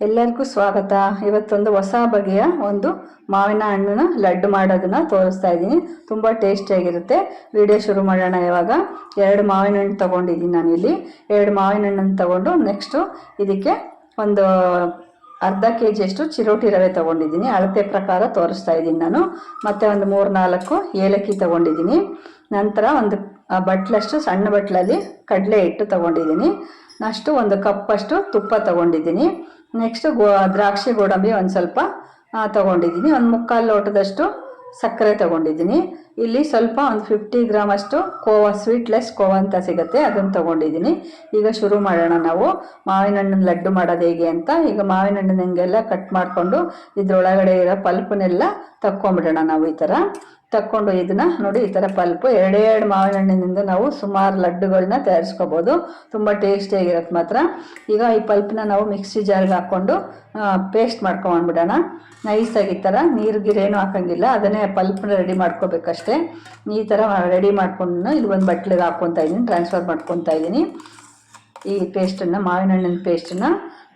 ಎಲ್ಲರಿಗೂ ಸ್ವಾಗತ. ಇವತ್ತೊಂದು ಹೊಸ ಬಗೆಯ ಒಂದು ಮಾವಿನ ಹಣ್ಣಿನ ಲಡ್ಡು ಮಾಡೋದನ್ನ ತೋರಿಸ್ತಾ ಇದ್ದೀನಿ. ತುಂಬ ಟೇಸ್ಟಿಯಾಗಿರುತ್ತೆ. ವಿಡಿಯೋ ಶುರು ಮಾಡೋಣ. ಇವಾಗ 2 ಮಾವಿನ ಹಣ್ಣು ತೊಗೊಂಡಿದ್ದೀನಿ. ನಾನಿಲ್ಲಿ 2 ಮಾವಿನ ಹಣ್ಣನ್ನು ತೊಗೊಂಡು ನೆಕ್ಸ್ಟು ಇದಕ್ಕೆ ಒಂದು ಅರ್ಧ kg ಅಷ್ಟು ಚಿರೋಟಿ ರವೆ ತೊಗೊಂಡಿದ್ದೀನಿ. ಅಳತೆ ಪ್ರಕಾರ ತೋರಿಸ್ತಾ ಇದ್ದೀನಿ ನಾನು. ಮತ್ತು ಒಂದು 3-4 ಏಲಕ್ಕಿ ತೊಗೊಂಡಿದ್ದೀನಿ. ನಂತರ ಒಂದು ಬಟ್ಲಷ್ಟು ಸಣ್ಣ ಬಟ್ಲಲ್ಲಿ ಕಡಲೆ ಹಿಟ್ಟು ತೊಗೊಂಡಿದ್ದೀನಿ. ಅಷ್ಟು ಒಂದು ಕಪ್ಪಷ್ಟು ತುಪ್ಪ ತೊಗೊಂಡಿದ್ದೀನಿ. ನೆಕ್ಸ್ಟ್ ದ್ರಾಕ್ಷಿ ಗೋಡಂಬಿ ಒಂದು ಸ್ವಲ್ಪ ತೊಗೊಂಡಿದ್ದೀನಿ. ಒಂದು 3/4 ಲೋಟದಷ್ಟು ಸಕ್ಕರೆ ತೊಗೊಂಡಿದ್ದೀನಿ. ಇಲ್ಲಿ ಸ್ವಲ್ಪ ಒಂದು 50 ಗ್ರಾಮ್ ಅಷ್ಟು ಕೋವಾ, ಸ್ವೀಟ್ಲೆಸ್ ಕೋವಾ ಅಂತ ಸಿಗುತ್ತೆ, ಅದನ್ನು ತೊಗೊಂಡಿದ್ದೀನಿ. ಈಗ ಶುರು ಮಾಡೋಣ ನಾವು ಮಾವಿನ ಹಣ್ಣಿನ ಲಡ್ಡು ಮಾಡೋದು ಹೇಗೆ ಅಂತ. ಈಗ ಮಾವಿನ ಹಣ್ಣನ್ನ ಹಿಂಗೆಲ್ಲ ಕಟ್ ಮಾಡಿಕೊಂಡು ಇದ್ರೊಳಗಡೆ ಇರೋ ಪಲ್ಪನ್ನೆಲ್ಲ ತಕ್ಕೊಂಬಿಡೋಣ. ನಾವು ಈ ಥರ ತಕ್ಕೊಂಡು ಇದನ್ನ ನೋಡಿ, ಈ ಥರ ಪಲ್ಪು 2 ಮಾವಿನ ಹಣ್ಣಿನಿಂದ ನಾವು ಸುಮಾರು ಲಡ್ಡುಗಳನ್ನ ತಯಾರಿಸ್ಕೋಬೋದು. ತುಂಬ ಟೇಸ್ಟಿಯಾಗಿರುತ್ತೆ ಮಾತ್ರ. ಈಗ ಈ ಪಲ್ಪನ್ನ ನಾವು ಮಿಕ್ಸಿ ಜಾರ್ಗೆ ಹಾಕ್ಕೊಂಡು ಪೇಸ್ಟ್ ಮಾಡ್ಕೊಂಡ್ಬಿಡೋಣ. ನೈಸಾಗಿ ಈ ಥರ ನೀರು ಗಿರೇನು ಹಾಕೋಂಗಿಲ್ಲ, ಅದನ್ನೇ ಪಲ್ಪ್ನ ರೆಡಿ ಮಾಡ್ಕೋಬೇಕಷ್ಟೇ. ಈ ಥರ ರೆಡಿ ಮಾಡ್ಕೊಂಡು ಇಲ್ಲಿ ಒಂದು ಬಟ್ಲಿಗೆ ಹಾಕ್ಕೊತಾ ಇದ್ದೀನಿ, ಟ್ರಾನ್ಸ್ಫರ್ ಮಾಡ್ಕೊತಾ ಇದ್ದೀನಿ ಈ ಪೇಸ್ಟನ್ನು, ಮಾವಿನ ಹಣ್ಣಿನ ಪೇಸ್ಟನ್ನು.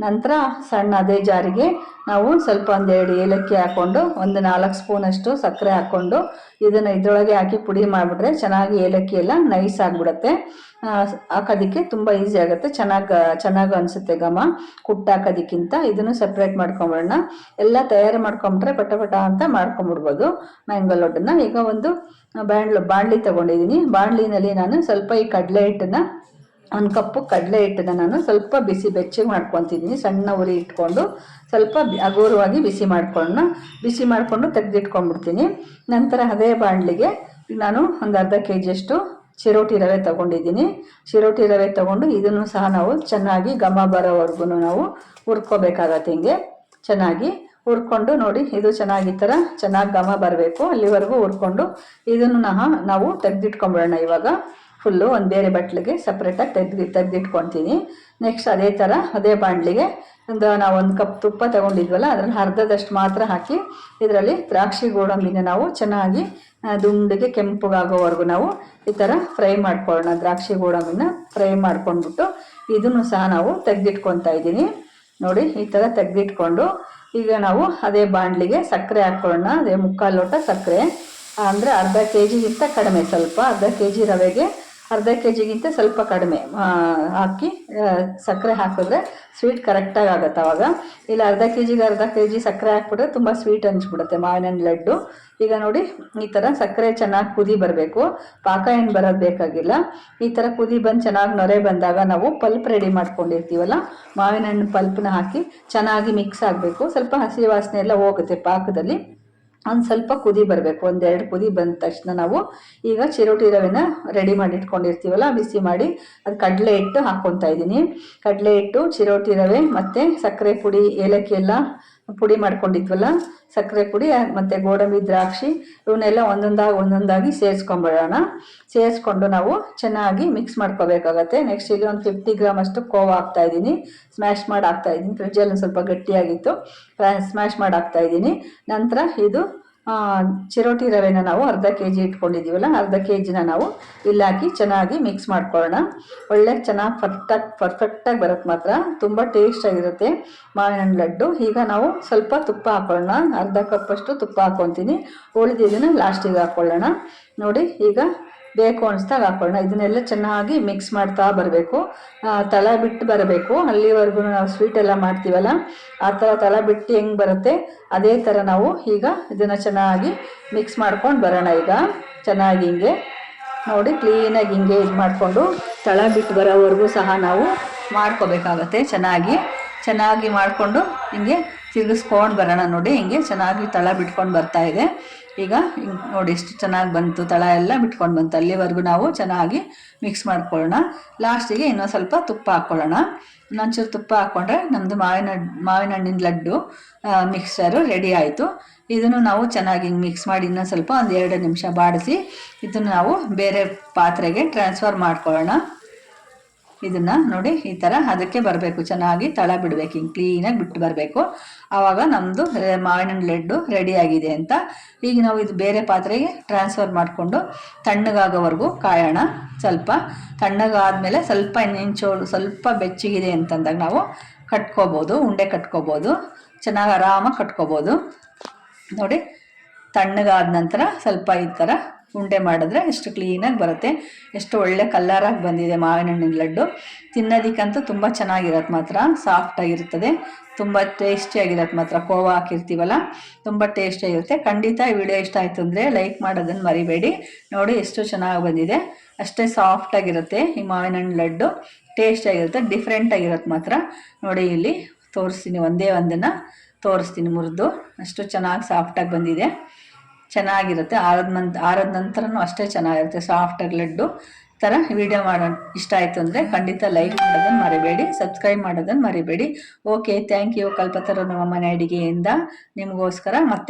ನಂತರ ಸಣ್ಣ ಅದೇ ಜಾರಿಗೆ ನಾವು ಸ್ವಲ್ಪ 1-2 ಏಲಕ್ಕಿ ಹಾಕ್ಕೊಂಡು ಒಂದು 4 ಸ್ಪೂನಷ್ಟು ಸಕ್ಕರೆ ಹಾಕ್ಕೊಂಡು ಇದನ್ನು ಇದರೊಳಗೆ ಹಾಕಿ ಪುಡಿ ಮಾಡಿಬಿಟ್ರೆ ಚೆನ್ನಾಗಿ ಏಲಕ್ಕಿ ಎಲ್ಲ ನೈಸ್ ಆಗಿಬಿಡುತ್ತೆ. ಹಾಕೋದಕ್ಕೆ ತುಂಬ ಈಸಿ ಆಗುತ್ತೆ, ಚೆನ್ನಾಗಿ ಅನಿಸುತ್ತೆ ಘಮ ಕುಟ್ಟಾಕೋದಕ್ಕಿಂತ. ಇದನ್ನು ಸಪ್ರೇಟ್ ಮಾಡ್ಕೊಂಬಿಡೋಣ. ಎಲ್ಲ ತಯಾರು ಮಾಡ್ಕೊಂಬಿಟ್ರೆ ಪಟ ಅಂತ ಮಾಡ್ಕೊಂಬಿಡ್ಬೋದು ಮ್ಯಾಂಗೋ ಲಡ್ಡನ್ನ. ಈಗ ಒಂದು ಬಾಣಲಿ ತೊಗೊಂಡಿದ್ದೀನಿ. ಬಾಣಲಿನಲ್ಲಿ ನಾನು ಸ್ವಲ್ಪ ಈ ಕಡಲೆ ಹಿಟ್ಟನ್ನು, 1 ಕಪ್ಪು ಕಡಲೆ ಹಿಟ್ಟನ್ನು ನಾನು ಸ್ವಲ್ಪ ಬೆಚ್ಚಗೆ ಮಾಡ್ಕೊತಿದ್ದೀನಿ. ಸಣ್ಣ ಉರಿ ಇಟ್ಕೊಂಡು ಸ್ವಲ್ಪ ಹಗುರವಾಗಿ ಬಿಸಿ ಮಾಡಿಕೊಂಡು ತೆಗೆದಿಟ್ಕೊಂಡ್ಬಿಡ್ತೀನಿ. ನಂತರ ಅದೇ ಬಾಣಲಿಗೆ ನಾನು ಒಂದು ಅರ್ಧ kg ಅಷ್ಟು ಚಿರೋಟಿ ರವೆ ತೊಗೊಂಡಿದ್ದೀನಿ. ಚಿರೋಟಿ ರವೆ ತೊಗೊಂಡು ಇದನ್ನು ಸಹ ನಾವು ಚೆನ್ನಾಗಿ ಘಮ ಬರೋವರೆಗೂ ನಾವು ಹುರ್ಕೋಬೇಕಾಗತ್ತೆ. ಹಿಂಗೆ ಚೆನ್ನಾಗಿ ಹುರ್ಕೊಂಡು ನೋಡಿ, ಇದು ಚೆನ್ನಾಗಿ ಈ ಥರ ಚೆನ್ನಾಗಿ ಘಮ ಬರಬೇಕು, ಅಲ್ಲಿವರೆಗೂ ಹುರ್ಕೊಂಡು ಇದನ್ನು ನಾವು ತೆಗೆದಿಟ್ಕೊಂಬಿಡೋಣ. ಇವಾಗ ಫುಲ್ಲು ಒಂದು ಬೇರೆ ಬಟ್ಲಿಗೆ ಸಪ್ರೇಟಾಗಿ ತೆಗೆದಿಟ್ಕೊತೀನಿ. ನೆಕ್ಸ್ಟ್ ಅದೇ ಥರ ಅದೇ ಬಾಣಲಿಗೆ ನಾವು 1 ಕಪ್ ತುಪ್ಪ ತೊಗೊಂಡಿದ್ವಲ್ಲ, ಅದರಲ್ಲಿ ಅರ್ಧದಷ್ಟು ಮಾತ್ರ ಹಾಕಿ ಇದರಲ್ಲಿ ದ್ರಾಕ್ಷಿ ಗೋಡಂಬಿನ ನಾವು ಚೆನ್ನಾಗಿ ದುಂಡಿಗೆ ಕೆಂಪಗಾಗೋವರೆಗೂ ನಾವು ಈ ಥರ ಫ್ರೈ ಮಾಡ್ಕೊಳ್ಳೋಣ. ದ್ರಾಕ್ಷಿ ಗೋಡಂಬಿನ ಫ್ರೈ ಮಾಡ್ಕೊಂಡ್ಬಿಟ್ಟು ಇದನ್ನು ಸಹ ನಾವು ತೆಗೆದಿಟ್ಕೊತಾ ಇದ್ದೀನಿ. ನೋಡಿ, ಈ ಥರ ತೆಗೆದಿಟ್ಕೊಂಡು ಈಗ ನಾವು ಅದೇ ಬಾಣಲಿಗೆ ಸಕ್ಕರೆ ಹಾಕ್ಕೊಳ್ಳೋಣ. ಅದೇ 3/4 ಲೋಟ ಸಕ್ಕರೆ, ಅಂದರೆ ಅರ್ಧ kgಗಿಂತ ಕಡಿಮೆ, ಸ್ವಲ್ಪ ಅರ್ಧ kg ರವೆಗೆ ಅರ್ಧ kgಗಿಂತ ಸ್ವಲ್ಪ ಕಡಿಮೆ ಹಾಕಿ ಸಕ್ಕರೆ ಹಾಕಿದ್ರೆ ಸ್ವೀಟ್ ಕರೆಕ್ಟಾಗಿ ಆಗುತ್ತೆ. ಅವಾಗ ಇಲ್ಲ ಅರ್ಧ kg ಸಕ್ಕರೆ ಹಾಕ್ಬಿಟ್ರೆ ತುಂಬ ಸ್ವೀಟ್ ಅನಿಸ್ಬಿಡುತ್ತೆ ಮಾವಿನ ಹಣ್ಣು ಲಡ್ಡು. ಈಗ ನೋಡಿ, ಈ ಥರ ಸಕ್ಕರೆ ಚೆನ್ನಾಗಿ ಕುದಿ ಬರಬೇಕು, ಪಾಕ ಏನು ಬರೋದು ಬೇಕಾಗಿಲ್ಲ. ಈ ಥರ ಕುದಿ ಬಂದು ಚೆನ್ನಾಗಿ ನೊರೆ ಬಂದಾಗ ನಾವು ಪಲ್ಪ್ ರೆಡಿ ಮಾಡ್ಕೊಂಡಿರ್ತೀವಲ್ಲ, ಮಾವಿನ ಹಣ್ಣು ಪಲ್ಪನ್ನ ಹಾಕಿ ಚೆನ್ನಾಗಿ ಮಿಕ್ಸ್ ಆಗಬೇಕು. ಸ್ವಲ್ಪ ಹಸಿ ವಾಸನೆ ಎಲ್ಲ ಹೋಗುತ್ತೆ ಪಾಕದಲ್ಲಿ. ಒಂದು ಸ್ವಲ್ಪ ಕುದಿ ಬರಬೇಕು. 1-2 ಕುದಿ ಬಂದ ತಕ್ಷಣ ನಾವು ಈಗ ಚಿರೋಟಿ ರವೆನ ರೆಡಿ ಮಾಡಿ ಇಟ್ಕೊಂಡಿರ್ತೀವಲ್ಲ, ಬಿಸಿ ಮಾಡಿ ಅದು ಕಡಲೆ ಹಿಟ್ಟು ಹಾಕ್ಕೊತಾ ಇದ್ದೀನಿ. ಕಡಲೆ ಹಿಟ್ಟು, ಚಿರೋಟಿ ರವೆ ಮತ್ತು ಸಕ್ಕರೆ ಪುಡಿ, ಏಲಕ್ಕಿ ಎಲ್ಲ ಪುಡಿ ಮಾಡ್ಕೊಂಡಿದ್ವಲ್ಲ, ಸಕ್ಕರೆ ಪುಡಿ ಮತ್ತು ಗೋಡಂಬಿ, ದ್ರಾಕ್ಷಿ ಇವನ್ನೆಲ್ಲ ಒಂದೊಂದಾಗಿ ಸೇರಿಸ್ಕೊಂಡು ನಾವು ಚೆನ್ನಾಗಿ ಮಿಕ್ಸ್ ಮಾಡ್ಕೋಬೇಕಾಗತ್ತೆ. ನೆಕ್ಸ್ಟ್ ಇಲ್ಲಿ ಒಂದು 50 ಗ್ರಾಮ್ ಅಷ್ಟು ಕೋವಾ ಹಾಕ್ತಾಯಿದ್ದೀನಿ. ಸ್ಮ್ಯಾಶ್ ಮಾಡಿ ಹಾಕ್ತಾಯಿದ್ದೀನಿ. ಫ್ರಿಜ್ಜಲ್ಲಿ ಒಂದು ಸ್ವಲ್ಪ ಗಟ್ಟಿಯಾಗಿತ್ತು, ಸ್ಮ್ಯಾಶ್ ಮಾಡಿ ಹಾಕ್ತಾಯಿದ್ದೀನಿ. ನಂತರ ಇದು ಚಿರೋಟಿ ರವೆನ ನಾವು ಅರ್ಧ kg ಇಟ್ಕೊಂಡಿದ್ದೀವಲ್ಲ, ಅರ್ಧ kgನ ನಾವು ಇಲ್ಲಿ ಹಾಕಿ ಚೆನ್ನಾಗಿ ಮಿಕ್ಸ್ ಮಾಡ್ಕೊಳ್ಳೋಣ. ಒಳ್ಳೆ ಚೆನ್ನಾಗಿ ಪರ್ಫೆಕ್ಟಾಗಿ ಬರುತ್ತೆ ಮಾತ್ರ. ತುಂಬ ಟೇಸ್ಟಾಗಿರುತ್ತೆ ಮಾವಿನ ಹಣ್ಣು ಲಡ್ಡು. ಈಗ ನಾವು ಸ್ವಲ್ಪ ತುಪ್ಪ ಹಾಕೊಳ್ಳೋಣ. ಅರ್ಧ ಕಪ್ಪಷ್ಟು ತುಪ್ಪ ಹಾಕ್ಕೊತೀನಿ. ಉಳಿದಿದ್ದನ್ನು ಲಾಸ್ಟಿಗೆ ಹಾಕ್ಕೊಳ್ಳೋಣ. ನೋಡಿ, ಈಗ ಬೇಕು ಅನಿಸ್ದಾಗ ಹಾಕೊಳ್ಳೋಣ. ಇದನ್ನೆಲ್ಲ ಚೆನ್ನಾಗಿ ಮಿಕ್ಸ್ ಮಾಡ್ತಾ ಬರಬೇಕು. ತಳ ಬಿಟ್ಟು ಬರಬೇಕು. ಅಲ್ಲಿವರೆಗೂ ನಾವು ಸ್ವೀಟ್ ಎಲ್ಲ ಮಾಡ್ತೀವಲ್ಲ, ಆ ಥರ ತಳ ಬಿಟ್ಟು ಹೆಂಗೆ ಬರುತ್ತೆ ಅದೇ ಥರ ನಾವು ಈಗ ಇದನ್ನು ಚೆನ್ನಾಗಿ ಮಿಕ್ಸ್ ಮಾಡ್ಕೊಂಡು ಬರೋಣ. ಈಗ ಚೆನ್ನಾಗಿ ಹಿಂಗೆ ನೋಡಿ, ಕ್ಲೀನಾಗಿ ಹಿಂಗೆ ಇದು ಮಾಡಿಕೊಂಡು ತಳ ಬಿಟ್ಟು ಬರೋವರೆಗೂ ಸಹ ನಾವು ಮಾಡ್ಕೋಬೇಕಾಗತ್ತೆ. ಚೆನ್ನಾಗಿ ಮಾಡಿಕೊಂಡು ಹಿಂಗೆ ತಿರುಗಿಸ್ಕೊಂಡು ಬರೋಣ. ನೋಡಿ, ಹಿಂಗೆ ಚೆನ್ನಾಗಿ ತಳ ಬಿಟ್ಕೊಂಡು ಬರ್ತಾಯಿದೆ. ಈಗ ನೋಡಿ ಎಷ್ಟು ಚೆನ್ನಾಗಿ ಬಂತು, ತಳ ಎಲ್ಲ ಬಿಟ್ಕೊಂಡು ಬಂತು. ಅಲ್ಲಿವರೆಗೂ ನಾವು ಚೆನ್ನಾಗಿ ಮಿಕ್ಸ್ ಮಾಡ್ಕೊಳ್ಳೋಣ. ಲಾಸ್ಟಿಗೆ ಇನ್ನೊಂದು ಸ್ವಲ್ಪ ತುಪ್ಪ ಹಾಕ್ಕೊಳ್ಳೋಣ. ಇನ್ನೊಂಚೂರು ತುಪ್ಪ ಹಾಕ್ಕೊಂಡ್ರೆ ನಮ್ಮದು ಮಾವಿನ ಹಣ್ಣಿನ ಲಡ್ಡು ಮಿಕ್ಸರು ರೆಡಿ ಆಯಿತು. ಇದನ್ನು ನಾವು ಚೆನ್ನಾಗಿ ಮಿಕ್ಸ್ ಮಾಡಿ ಇನ್ನೊಂದು ಸ್ವಲ್ಪ 1-2 ನಿಮಿಷ ಬಾಡಿಸಿ ಇದನ್ನು ನಾವು ಬೇರೆ ಪಾತ್ರೆಗೆ ಟ್ರಾನ್ಸ್ಫರ್ ಮಾಡ್ಕೊಳ್ಳೋಣ. ಇದನ್ನು ನೋಡಿ, ಈ ಥರ ಅದಕ್ಕೆ ಬರಬೇಕು, ಚೆನ್ನಾಗಿ ತಳ ಬಿಡಬೇಕು, ಹಿಂಗೆ ಕ್ಲೀನಾಗಿ ಬಿಟ್ಟು ಬರಬೇಕು. ಆವಾಗ ನಮ್ಮದು ಮಾವಿನ ಹಣ್ಣು ಲಡ್ಡು ರೆಡಿಯಾಗಿದೆ ಅಂತ. ಈಗ ನಾವು ಇದು ಬೇರೆ ಪಾತ್ರೆಗೆ ಟ್ರಾನ್ಸ್ಫರ್ ಮಾಡಿಕೊಂಡು ತಣ್ಣಗಾಗೋವರೆಗೂ ಕಾಯೋಣ. ಸ್ವಲ್ಪ ತಣ್ಣಗಾದಮೇಲೆ ಸ್ವಲ್ಪ ಇನ್ನೊಂಚೂರು ಸ್ವಲ್ಪ ಬೆಚ್ಚಗಿದೆ ಅಂತಂದಾಗ ನಾವು ಕಟ್ಕೋಬೋದು, ಉಂಡೆ ಕಟ್ಕೋಬೋದು, ಚೆನ್ನಾಗಿ ಆರಾಮಾಗಿ ಕಟ್ಕೋಬೋದು. ನೋಡಿ, ತಣ್ಣಗಾದ ನಂತರ ಸ್ವಲ್ಪ ಈ ಥರ ಉಂಡೆ ಮಾಡಿದ್ರೆ ಎಷ್ಟು ಕ್ಲೀನಾಗಿ ಬರುತ್ತೆ. ಎಷ್ಟು ಒಳ್ಳೆ ಕಲರಾಗಿ ಬಂದಿದೆ ಮಾವಿನ ಹಣ್ಣಿನ ಲಡ್ಡು. ತಿನ್ನೋದಕ್ಕಂತೂ ತುಂಬ ಚೆನ್ನಾಗಿರತ್ತೆ, ಮಾತ್ರ ಸಾಫ್ಟಾಗಿರ್ತದೆ, ತುಂಬ ಟೇಸ್ಟಿಯಾಗಿರತ್ತೆ. ಮಾತ್ರ ಕೋವಾ ಹಾಕಿರ್ತೀವಲ್ಲ, ತುಂಬ ಟೇಸ್ಟಿಯಾಗಿರುತ್ತೆ. ಖಂಡಿತ ಈ ವಿಡಿಯೋ ಇಷ್ಟ ಆಯಿತು ಅಂದರೆ ಲೈಕ್ ಮಾಡೋದನ್ನು ಮರಿಬೇಡಿ. ನೋಡಿ ಎಷ್ಟು ಚೆನ್ನಾಗಿ ಬಂದಿದೆ, ಅಷ್ಟೇ ಸಾಫ್ಟಾಗಿರುತ್ತೆ ಈ ಮಾವಿನ ಹಣ್ಣು ಲಡ್ಡು. ಟೇಸ್ಟಿಯಾಗಿರುತ್ತೆ, ಡಿಫ್ರೆಂಟಾಗಿರುತ್ತೆ ಮಾತ್ರ. ನೋಡಿ ಇಲ್ಲಿ ತೋರಿಸ್ತೀನಿ, ಒಂದೇ ಒಂದನ್ನು ತೋರಿಸ್ತೀನಿ ಮುರಿದು. ಅಷ್ಟು ಚೆನ್ನಾಗಿ ಸಾಫ್ಟಾಗಿ ಬಂದಿದೆ, ಚೆನ್ನಾಗಿರುತ್ತೆ. ಆರದ ನಂತರನೂ ಅಷ್ಟೇ ಚೆನ್ನಾಗಿರುತ್ತೆ ಸಾಫ್ಟಾಗಿ ಲಡ್ಡು ಥರ. ವಿಡಿಯೋ ಇಷ್ಟ ಆಯಿತು ಅಂದರೆ ಖಂಡಿತ ಲೈಕ್ ಮಾಡೋದನ್ನು ಮರಿಬೇಡಿ, ಸಬ್ಸ್ಕ್ರೈಬ್ ಮಾಡೋದನ್ನು ಮರಿಬೇಡಿ. Okay, thank you. ಕಲ್ಪತರು ನಮ್ಮ ಮನೆ ಅಡುಗೆಯಿಂದ ನಿಮಗೋಸ್ಕರ ಮತ್ತೆ